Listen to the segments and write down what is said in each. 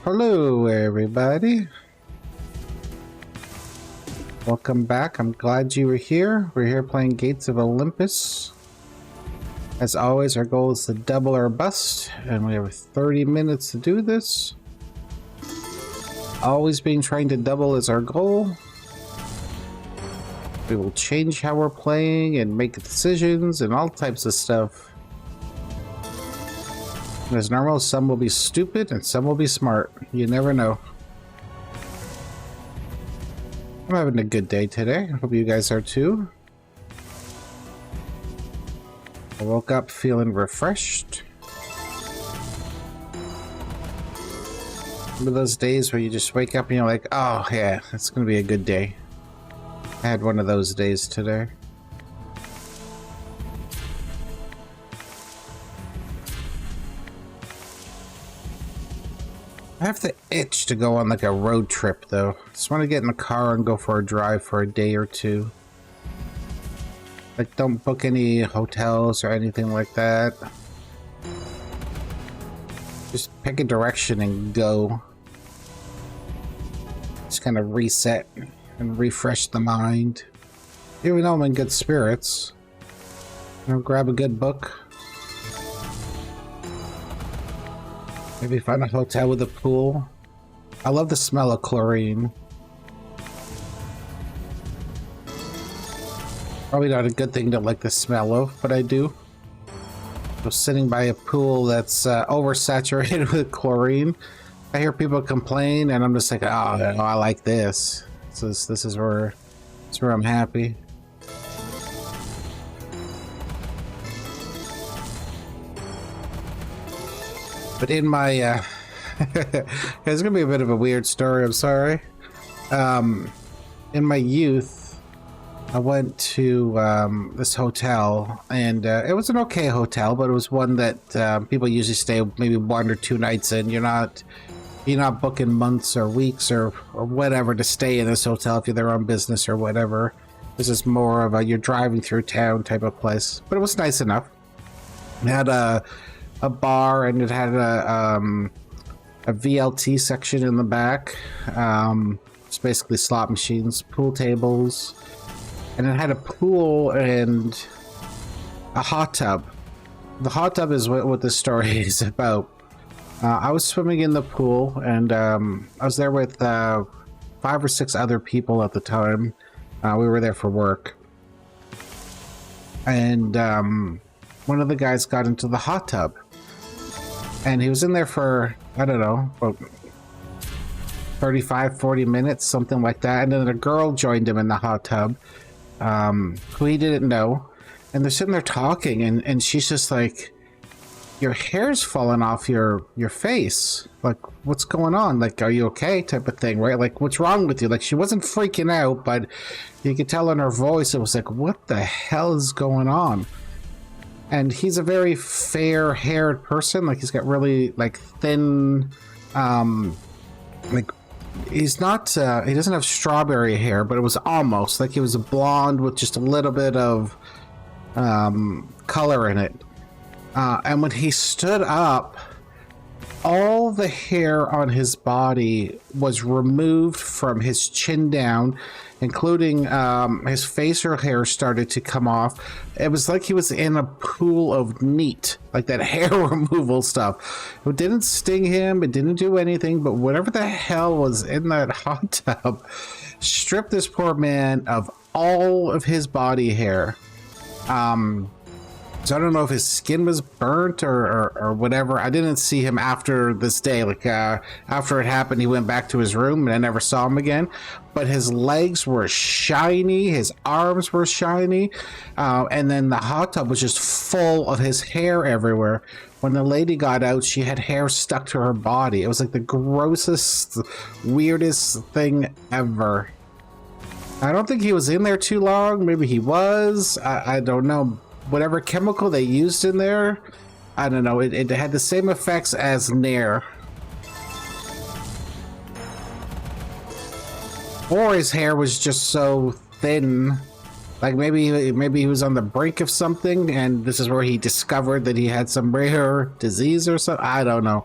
Hello, everybody. Welcome back. I'm glad you were here. We're here playing Gates of Olympus. As always, our goal is to double or bust, and we have 30 minutes to do this. Always being trying to double is our goal. We will change how we're playing and make decisions and all types of stuff. As normal, some will be stupid and some will be smart. You never know. I'm having a good day today. I hope you guys are too. I woke up feeling refreshed. One of those days where you just wake up and you're like, oh yeah, it's gonna be a good day. I had one of those days today. I have the itch to go on like a road trip though. Just want to get in the car and go for a drive for a day or two. Like, don't book any hotels or anything like that. Just pick a direction and go. Just kind of reset and refresh the mind. Even though I'm in good spirits. You know, grab a good book. Maybe find a hotel with a pool. I love the smell of chlorine. Probably not a good thing to like the smell of, but I do. So sitting by a pool that's oversaturated with chlorine. I hear people complain and I'm just like, oh, no, I like this. This is where I'm happy. But in my, it's gonna be a bit of a weird story, I'm sorry. In my youth, I went to this hotel, and it was an okay hotel, but it was one that people usually stay maybe 1 or 2 nights in. You're not booking months or weeks or whatever to stay in this hotel if you're there on business or whatever. This is more of a you're driving through town type of place, but it was nice enough. It had a bar, and it had a VLT section in the back. It's basically slot machines, pool tables, and it had a pool and a hot tub. The hot tub is what this story is about. I was swimming in the pool, and I was there with 5 or 6 other people at the time. We were there for work, and one of the guys got into the hot tub. And he was in there for, I don't know, about 35, 40 minutes, something like that. And then a girl joined him in the hot tub, who he didn't know. And they're sitting there talking, and she's just like, your hair's falling off your face. Like, what's going on? Like, are you okay? Type of thing, right? Like, what's wrong with you? Like, she wasn't freaking out, but you could tell in her voice, it was like, what the hell is going on? And he's a very fair-haired person. Like, he's got really, like, thin, like, he's not, he doesn't have strawberry hair, but it was almost, like he was a blonde with just a little bit of, color in it. And when he stood up, all the hair on his body was removed from his chin down, including his facial hair started to come off. It was like he was in a pool of neat, like that hair removal stuff. It didn't sting him, it didn't do anything, but whatever the hell was in that hot tub stripped this poor man of all of his body hair. So I don't know if his skin was burnt or whatever. I didn't see him after this day. Like, after it happened, he went back to his room and I never saw him again. But his legs were shiny, his arms were shiny, and then the hot tub was just full of his hair everywhere. When the lady got out, she had hair stuck to her body. It was like the grossest, weirdest thing ever. I don't think he was in there too long. Maybe he was. I don't know. Whatever chemical they used in there, I don't know, it had the same effects as Nair. Or his hair was just so thin, like maybe he was on the brink of something, and this is where he discovered that he had some rare disease or something. I don't know.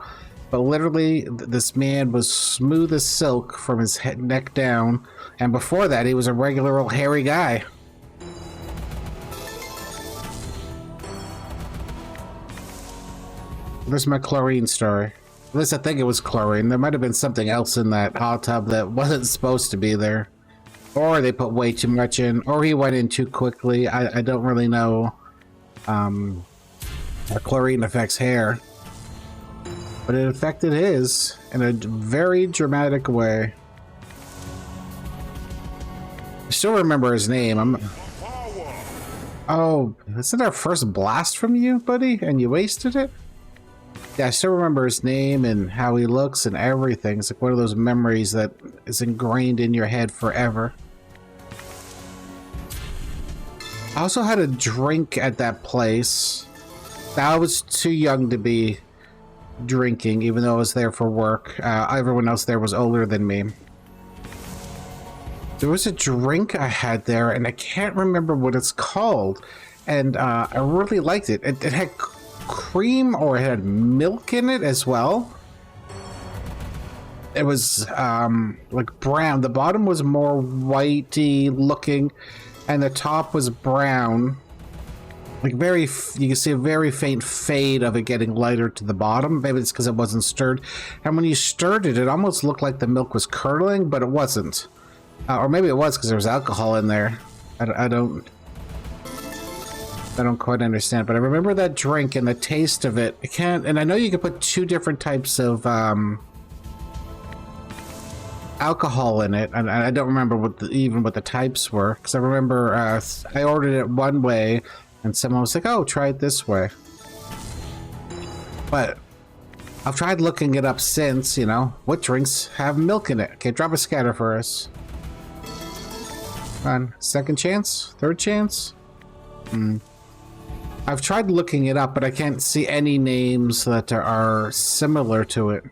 But literally, this man was smooth as silk from his head, neck down. And before that, he was a regular old hairy guy. There's my chlorine story. At least I think it was chlorine. There might have been something else in that hot tub that wasn't supposed to be there. Or they put way too much in. Or he went in too quickly. I don't really know how chlorine affects hair. But it affected his in a very dramatic way. I still remember his name. Oh, isn't our first blast from you, buddy? And you wasted it? Yeah, I still remember his name and how he looks and everything. It's like one of those memories that is ingrained in your head forever. I also had a drink at that place. I was too young to be drinking, even though I was there for work. Everyone else there was older than me. There was a drink I had there, and I can't remember what it's called. And I really liked it. It had cream, or it had milk in it as well. It was like brown. The bottom was more whitey looking, and the top was brown. Like you can see a very faint fade of it getting lighter to the bottom. Maybe it's because it wasn't stirred. And when you stirred it, it almost looked like the milk was curdling, but it wasn't. Or maybe it was because there was alcohol in there. I don't quite understand. But I remember that drink and the taste of it. And I know you could put two different types of alcohol in it, and I don't remember even what the types were, because I remember I ordered it one way. And someone was like, oh, try it this way. But I've tried looking it up since, you know. What drinks have milk in it? Okay, drop a scatter for us. Come on, second chance? Third chance? I've tried looking it up, but I can't see any names that are similar to it.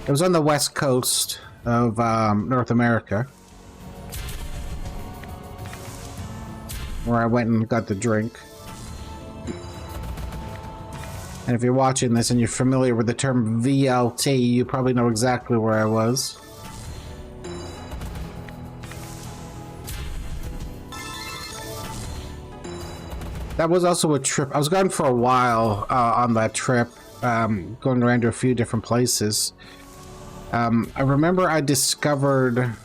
It was on the west coast of North America, where I went and got the drink. And if you're watching this and you're familiar with the term VLT, you probably know exactly where I was. That was also a trip. I was gone for a while on that trip, going around to a few different places. I remember I discovered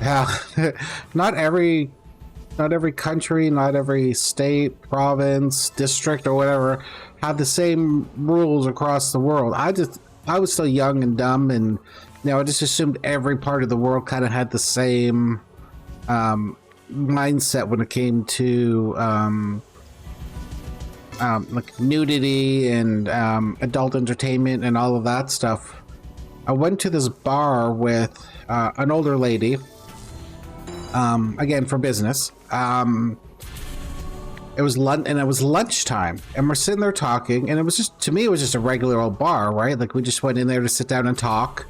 how not every country, not every state, province, district, or whatever had the same rules across the world. I was still young and dumb, and you know, I just assumed every part of the world kind of had the same mindset when it came to like nudity and adult entertainment and all of that stuff. I went to this bar with an older lady. Again, for business. It was lunchtime, and we're sitting there talking, and it was just, to me, it was just a regular old bar, right? Like, we just went in there to sit down and talk.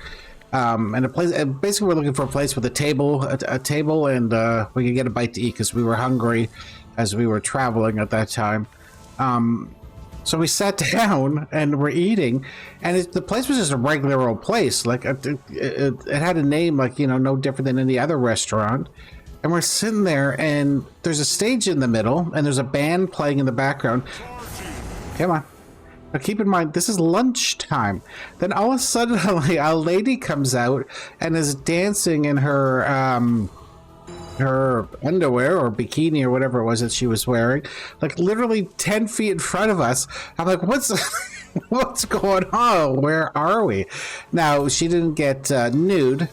And a place, basically, we're looking for a place with a table, and we could get a bite to eat because we were hungry as we were traveling at that time. So we sat down and we're eating, and the place was just a regular old place. Like it had a name, like, you know, no different than any other restaurant. And we're sitting there, and there's a stage in the middle, and there's a band playing in the background. Come on. Now keep in mind, this is lunchtime. Then all of a sudden, a lady comes out and is dancing in her underwear or bikini or whatever it was that she was wearing, like literally 10 feet in front of us. I'm like, what's going on? Where are we? Now, she didn't get nude.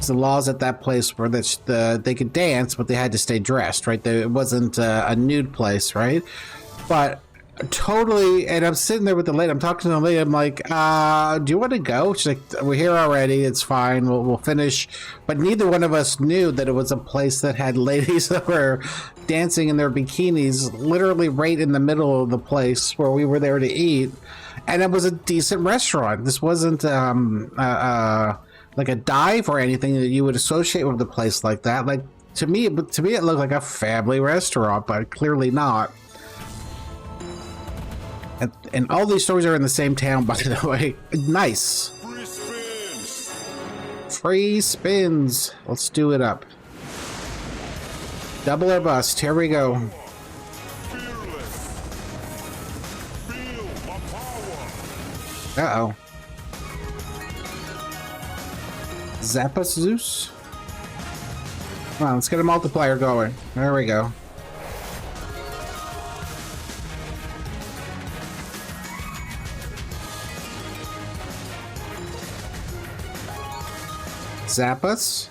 The laws at that place were that they could dance, but they had to stay dressed, right? It wasn't a nude place, right? But totally, and I'm sitting there with the lady. I'm talking to the lady. I'm like, do you want to go? She's like, we're here already. It's fine. We'll finish. But neither one of us knew that it was a place that had ladies that were dancing in their bikinis, literally right in the middle of the place where we were there to eat. And it was a decent restaurant. This wasn't like a dive or anything that you would associate with a place like that. Like, to me it looked like a family restaurant, but clearly not. And all these stories are in the same town, by the way. Nice. Free spins. Free spins. Let's do it up. Double or bust. Here we go. Fearless. Feel my power. Uh-oh. Zappa Zeus? Come on, let's get a multiplier going. There we go. Zappas?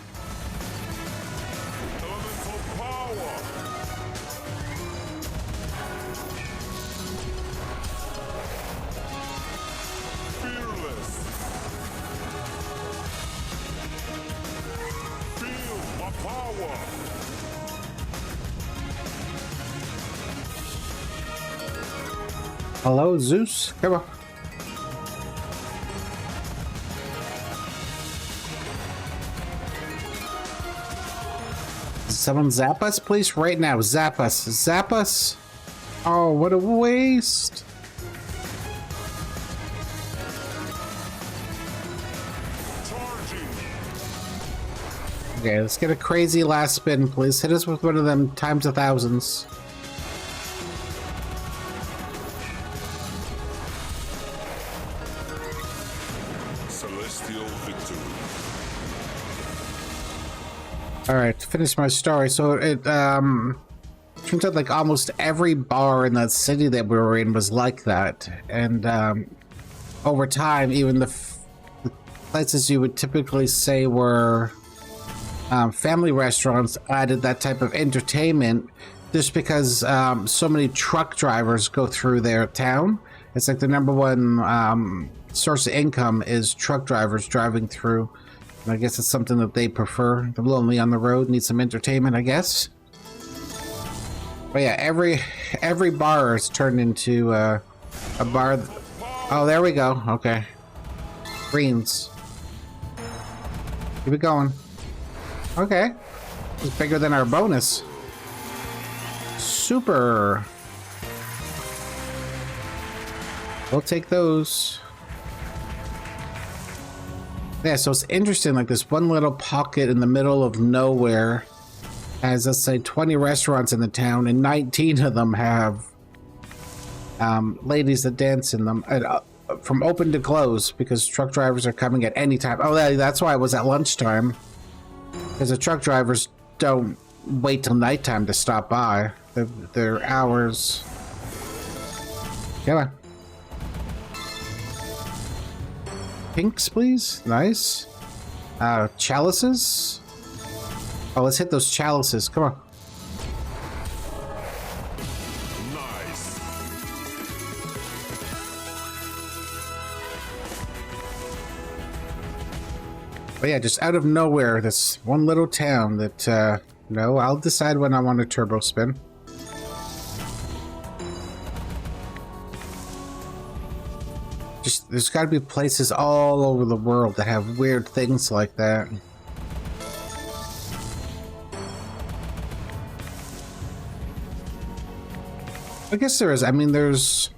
Elemental power. Fearless. Feel my power. Hello, Zeus? Come on. Someone zap us, please? Right now. Zap us. Zap us. Oh, what a waste. Charging. Okay, let's get a crazy last spin, please. Hit us with one of them times 1,000s. Celestial victory. Alright, to finish my story. So it turns out like almost every bar in that city that we were in was like that. And over time, even the places you would typically say were family restaurants added that type of entertainment just because so many truck drivers go through their town. It's like the number one source of income is truck drivers driving through. And I guess it's something that they prefer. They're lonely on the road, need some entertainment, I guess. But yeah, every bar is turned into a bar. Oh, there we go. Okay. Greens. Keep it going. Okay. It's bigger than our bonus. Super. We'll take those. Yeah, so it's interesting, like this one little pocket in the middle of nowhere has, let's say, 20 restaurants in the town, and 19 of them have ladies that dance in them from open to close because truck drivers are coming at any time. Oh, that's why it was at lunchtime, because the truck drivers don't wait till nighttime to stop by. Their hours. Come on. Pinks, please. Nice. Chalices. Oh, let's hit those chalices. Come on. Nice. But yeah, just out of nowhere, this one little town that, no, I'll decide when I want a turbo spin. Just, there's got to be places all over the world that have weird things like that. I guess there is. I mean, there's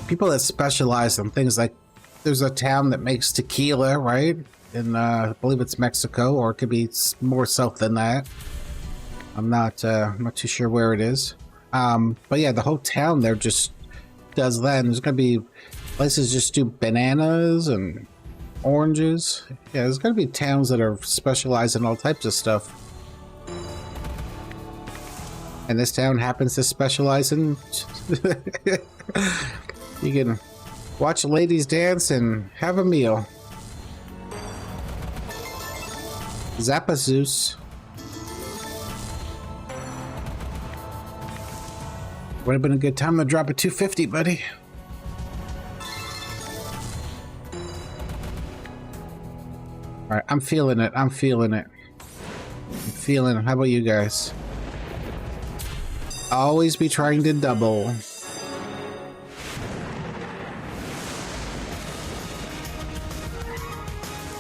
people that specialize in things like, there's a town that makes tequila, right? In, I believe it's Mexico, or it could be more south than that. I'm not too sure where it is. But yeah, the whole town there just does that. And there's going to be places just do bananas and oranges. Yeah, there's going to be towns that are specialized in all types of stuff. And this town happens to specialize in... You can watch ladies dance and have a meal. Zappa Zeus. Would have been a good time to drop a 250, buddy. Alright, I'm feeling it. I'm feeling it. I'm feeling it. How about you guys? Always be trying to double.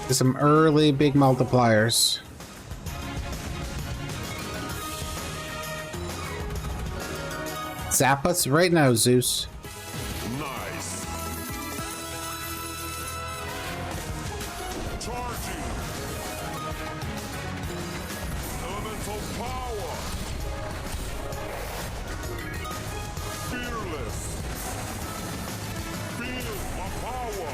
Some early big multipliers. Zap us right now, Zeus. power. Fearless. Feel my power.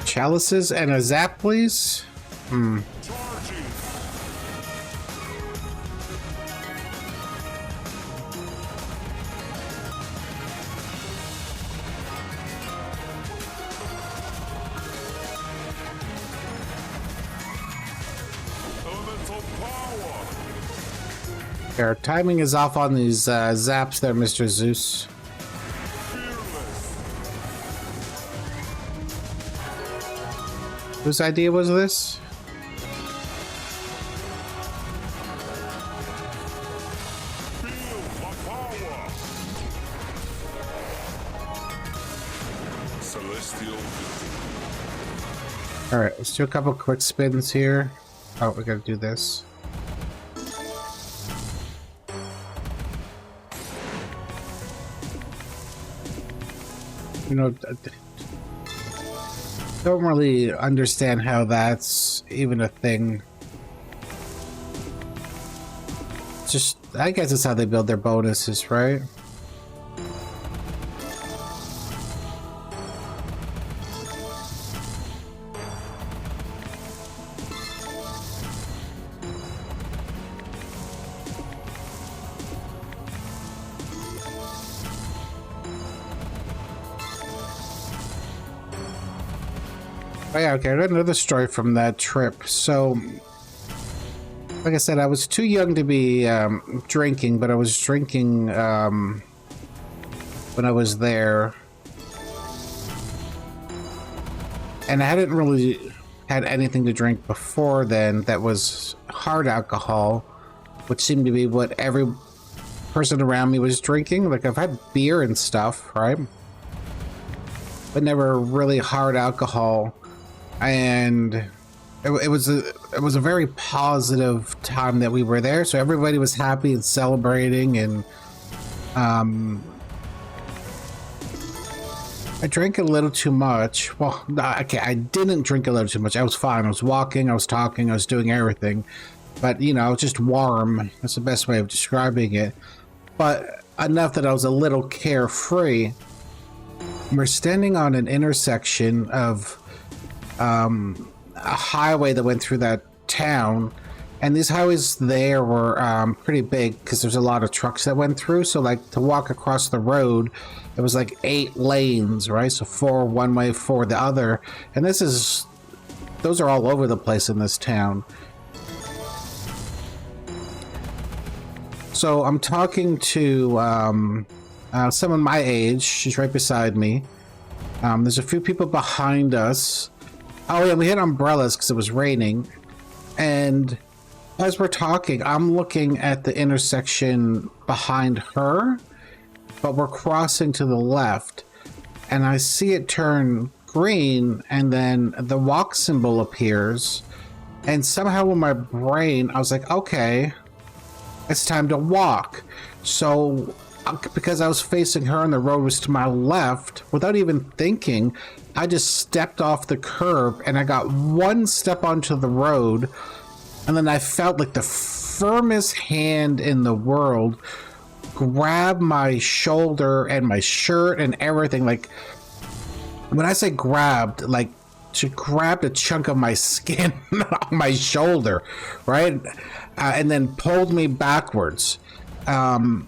Chalices and a zap, please. Charging. Elemental power. Our timing is off on these zaps there, Mr. Zeus. Fearless. Whose idea was this? Feel my power. Celestial victory. All right, let's do a couple quick spins here. Oh, we gotta do this. You know, don't really understand how that's even a thing. Just, I guess it's how they build their bonuses, right? Oh yeah, okay, I got another story from that trip. So, like I said, I was too young to be drinking, but I was drinking when I was there. And I hadn't really had anything to drink before then that was hard alcohol, which seemed to be what every person around me was drinking. Like, I've had beer and stuff, right? But never really hard alcohol. And it was a very positive time that we were there, so everybody was happy and celebrating. And I drank a little too much. Well, okay, I didn't drink a little too much. I was fine. I was walking, I was talking, I was doing everything, but you know, I was just warm. That's the best way of describing it. But enough that I was a little carefree. We're standing on an intersection of a highway that went through that town, and these highways there were pretty big because there's a lot of trucks that went through. So like to walk across the road, it was like 8 lanes, right? So 4 one way, 4 the other, and those are all over the place in this town. So I'm talking to someone my age. She's right beside me. There's a few people behind us. Oh yeah, we had umbrellas because it was raining. And as we're talking, I'm looking at the intersection behind her, but we're crossing to the left. And I see it turn green, and then the walk symbol appears. And somehow in my brain, I was like, okay, it's time to walk. So, because I was facing her and the road was to my left, without even thinking, I just stepped off the curb and I got one step onto the road, and then I felt like the firmest hand in the world grab my shoulder and my shirt and everything. Like, when I say grabbed, like, she grabbed a chunk of my skin on my shoulder, right? And then pulled me backwards. And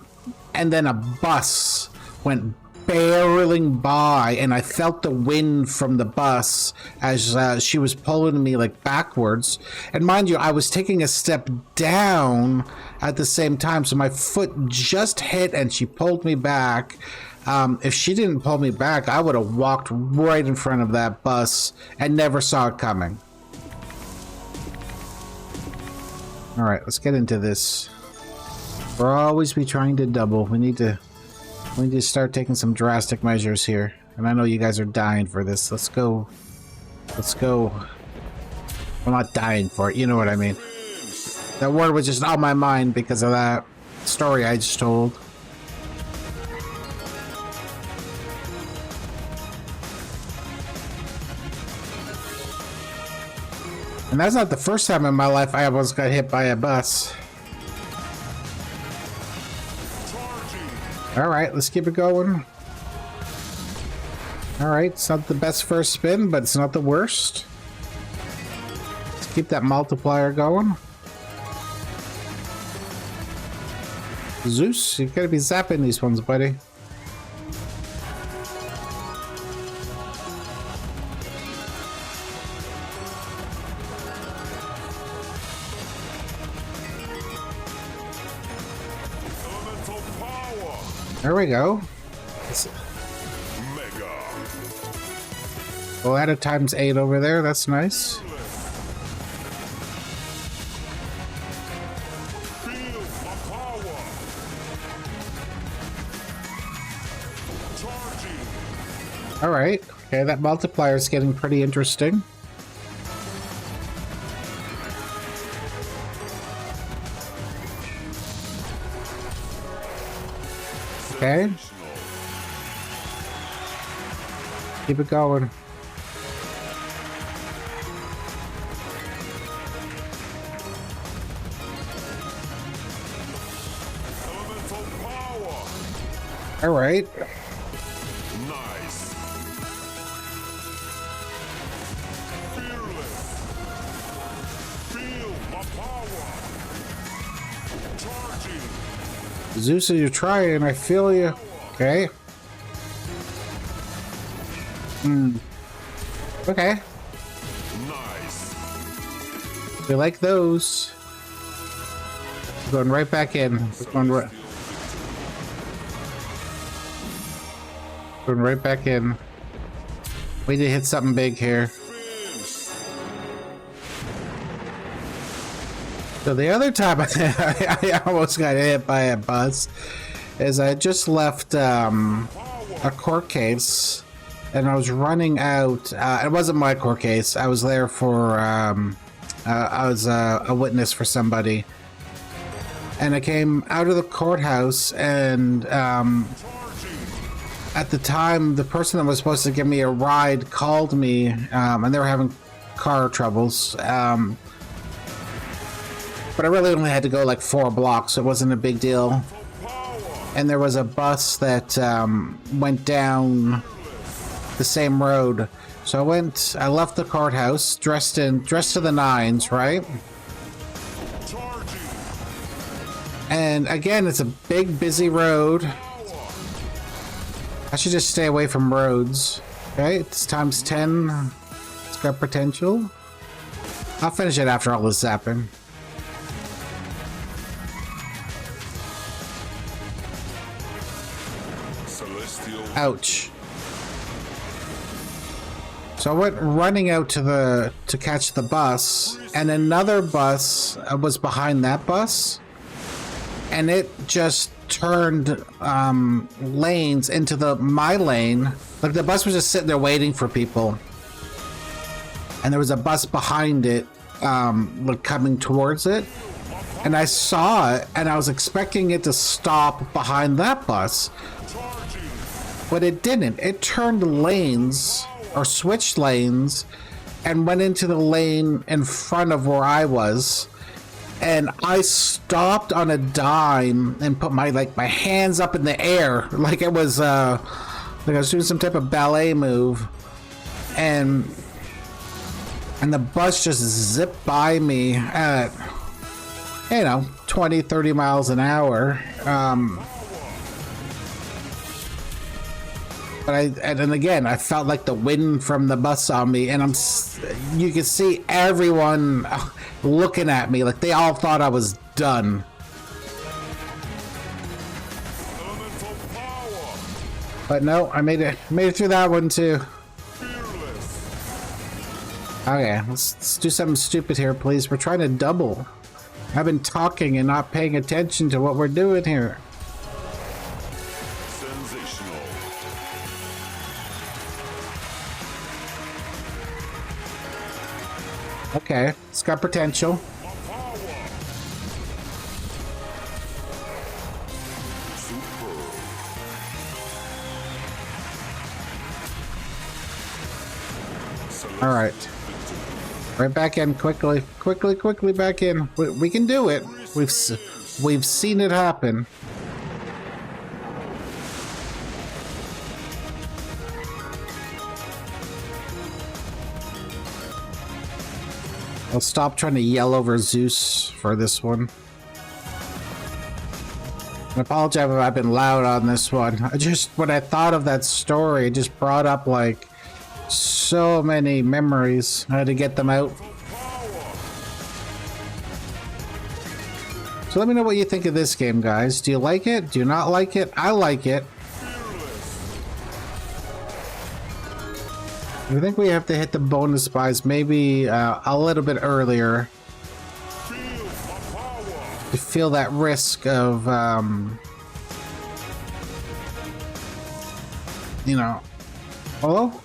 then a bus went barreling by, and I felt the wind from the bus as she was pulling me like backwards. And mind you, I was taking a step down at the same time, so my foot just hit and she pulled me back. If she didn't pull me back, I would have walked right in front of that bus and never saw it coming. All right, let's get into this. We'll always be trying to double. We need to start taking some drastic measures here. And I know you guys are dying for this. Let's go. Let's go. I'm not dying for it. You know what I mean. That word was just on my mind because of that. story I just told. And that's not the first time in my life I almost got hit by a bus. Alright, let's keep it going. Alright, it's not the best first spin, but it's not the worst. Let's keep that multiplier going. Zeus, you gotta be zapping these ones, buddy. There we go. Mega. We'll add a ×8 over there. That's nice. Feel my power. Charging. All right. Okay, that multiplier is getting pretty interesting. Okay. Keep it going. Elemental power. All right. Nice. Fearless. Feel my power. Charging. Zeus, you're trying. I feel you. Okay. Okay. Nice. We like those. We're going right back in. We're going right back in. We need to hit something big here. So the other time I almost got hit by a bus is I just left a court case and I was running out. It wasn't my court case. I was there for I was a witness for somebody, and I came out of the courthouse, and at the time the person that was supposed to give me a ride called me, and they were having car troubles. But I really only had to go like 4 blocks, so it wasn't a big deal. And there was a bus that went down the same road. So I left the courthouse dressed to the nines, right? And again, it's a big, busy road. I should just stay away from roads. Okay, it's ×10. It's got potential. I'll finish it after all this zapping. Ouch. So I went running out to catch the bus, and another bus was behind that bus, and it just turned lanes into my lane. Like the bus was just sitting there waiting for people, and there was a bus behind it, like coming towards it, and I saw it, and I was expecting it to stop behind that bus. But it didn't. It turned lanes, or switched lanes, and went into the lane in front of where I was. And I stopped on a dime and put my hands up in the air, like it was like I was doing some type of ballet move. And the bus just zipped by me at, 20, 30 miles an hour. And then again, I felt like the wind from the bus on me, and you could see everyone looking at me like they all thought I was done. But no, I made it through that one too. Okay, let's do something stupid here, please. We're trying to double. I've been talking and not paying attention to what we're doing here. Okay, it's got potential. All right. Right back in quickly. Quickly back in. We can do it. We've seen it happen. I'll stop trying to yell over Zeus for this one. I apologize if I've been loud on this one. When I thought of that story, it just brought up like so many memories. I had to get them out. So let me know what you think of this game, guys. Do you like it? Do you not like it? I like it. I think we have to hit the bonus buys maybe a little bit earlier to feel that risk of, you know. Hello?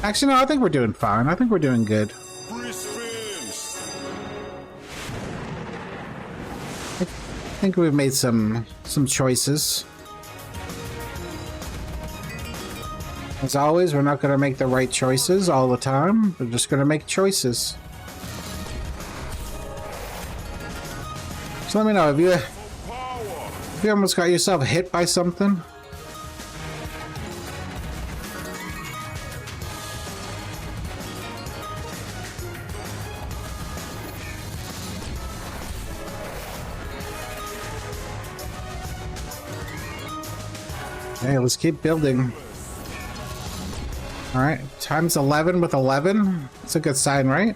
Actually, no, I think we're doing fine. I think we're doing good. I think we've made some choices. As always, we're not going to make the right choices all the time. We're just going to make choices. So let me know, if you almost got yourself hit by something. Hey, let's keep building. Alright, times 11 with 11. That's a good sign, right?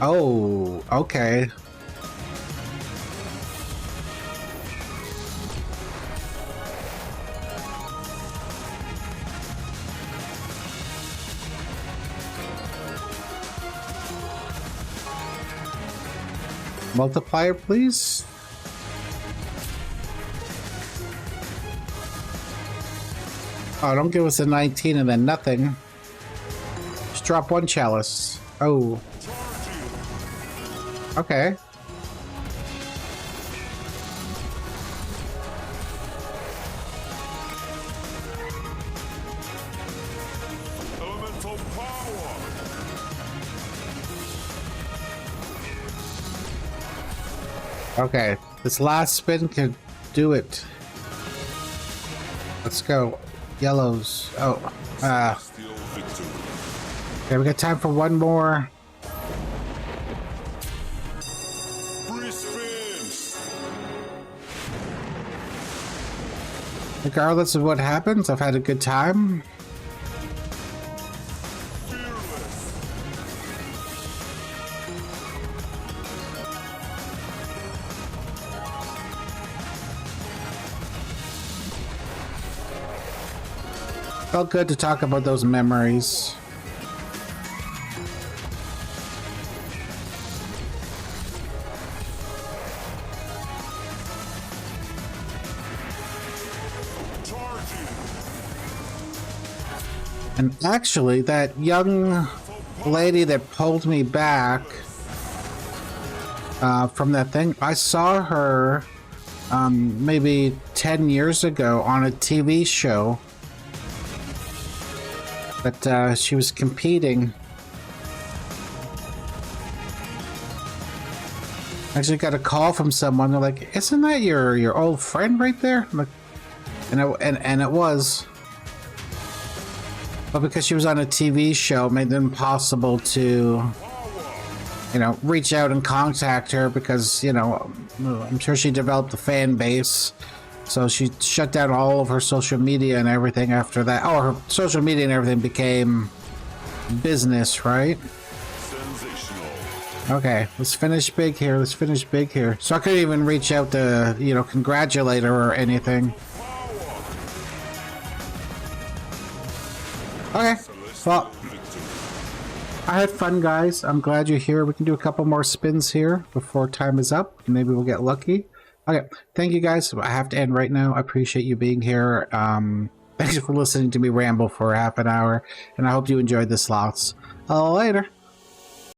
Oh, okay. Multiplier, please. Oh, don't give us a 19 and then nothing. Just drop one chalice. Oh. Okay. Elemental power. Okay. This last spin could do it. Let's go. Yellows. Oh. Okay, we got time for one more. Regardless of what happens, I've had a good time. Felt good to talk about those memories. And actually, that young lady that pulled me back from that thing, I saw her maybe 10 years ago on a TV show. But she was competing. Actually got a call from someone. They're like, "Isn't that your old friend right there?" I'm like, and it was. But because she was on a TV show, it made it impossible to, you know, reach out and contact her because, you know, I'm sure she developed a fan base. So she shut down all of her social media and everything after that. Oh, her social media and everything became business, right? Okay, let's finish big here. Let's finish big here. So I couldn't even reach out to, you know, congratulate her or anything. Okay, well, I had fun, guys. I'm glad you're here. We can do a couple more spins here before time is up. Maybe we'll get lucky. Okay, thank you guys. I have to end right now. I appreciate you being here. Thanks for listening to me ramble for half an hour, and I hope you enjoyed the slots. Later.